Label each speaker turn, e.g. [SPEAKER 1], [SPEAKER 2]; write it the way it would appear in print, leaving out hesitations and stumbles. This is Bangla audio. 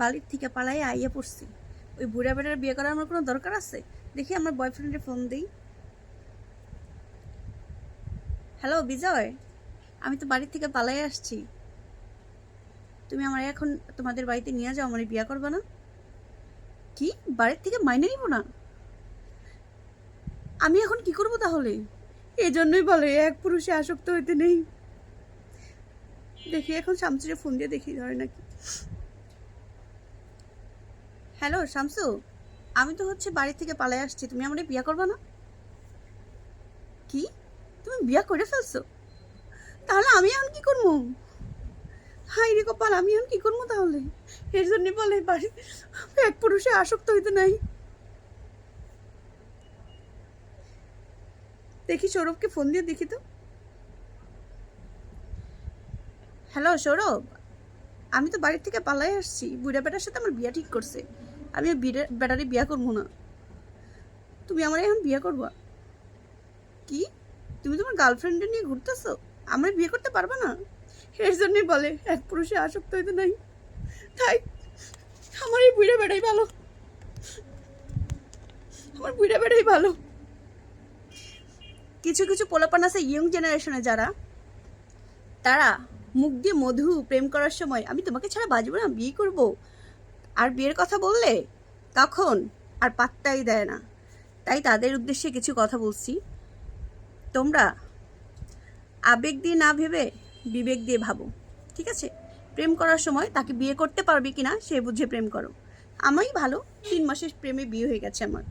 [SPEAKER 1] বাড়ির থেকে পালাই আইয়া পড়ছি। ওই বুড়া বেটার বিয়ে করার আমার কোনো দরকার আছে? দেখি আমার বয়ফ্রেন্ডে ফোন দিই। হ্যালো বিজয়, আমি তো বাড়ির থেকে পালাই আসছি। তুমি আমার এখন তোমাদের বাড়িতে নিয়ে যাও, আমার বিয়ে করবে না? কি, বাড়ির থেকে মাইনে নিব না? আমি এখন কি করব তাহলে? এই জন্যই বলে এক পুরুষে আসক্ত হইতে নেই। দেখি এখন শামসুরে ফোন দিয়ে দেখি ধরে নাকি। হ্যালো শামসু, আমি তো বাড়ি থেকে পালাই আসছি, তুমি আমার বিয়ে করবে না? কি, তুমি বিয়ে করে ফেলছো? তাহলে আমি এখন কি করবো? হাই রে কপাল, আমি এখন কি করবো তাহলে? এর জন্য বলে বাড়ি এক পুরুষে আসক্ত হইতে নাই। দেখি সৌরভকে ফোন দিয়ে দেখি তো। হ্যালো সৌরভ, আমি তো বাড়ির থেকে পালাই আসছি, বুড়া বেটার সাথে আমার বিয়ে ঠিক করছে। আমি বেটারে বিয়ে করবো না। তুমি আমার এখন বিয়ে করবা? কি, তুমি তোমার গার্লফ্রেন্ডে নিয়ে ঘুরতেছো? আমার বিয়ে করতে পারবে না? এর জন্যই বলে এক পুরুষে আসক্ত হইতে নাই। তাই আমার এই বুড়া বেটাই ভালো, আমার বুড়া বেটাই ভালো। কিছু কিছু পোলাপান আছে ইয়ং জেনারেশনে যারা, তারা মুখ দিয়ে মধু প্রেম করার সময় আমি তোমাকে ছাড়া বাঁচবো না, বিয়ে করব, আর বিয়ের কথা বললে তখন আর পাত্তাই দেয় না। তাই তাদের উদ্দেশ্যে কিছু কথা বলছি। তোমরা আবেগ দিয়ে না ভেবে বিবেক দিয়ে ভাবো, ঠিক আছে? প্রেম করার সময় তাকে বিয়ে করতে পারবে কিনা সে বুঝে প্রেম করো। আমারই ভালো, 3 মাসের প্রেমে বিয়ে হয়ে গেছে আমার।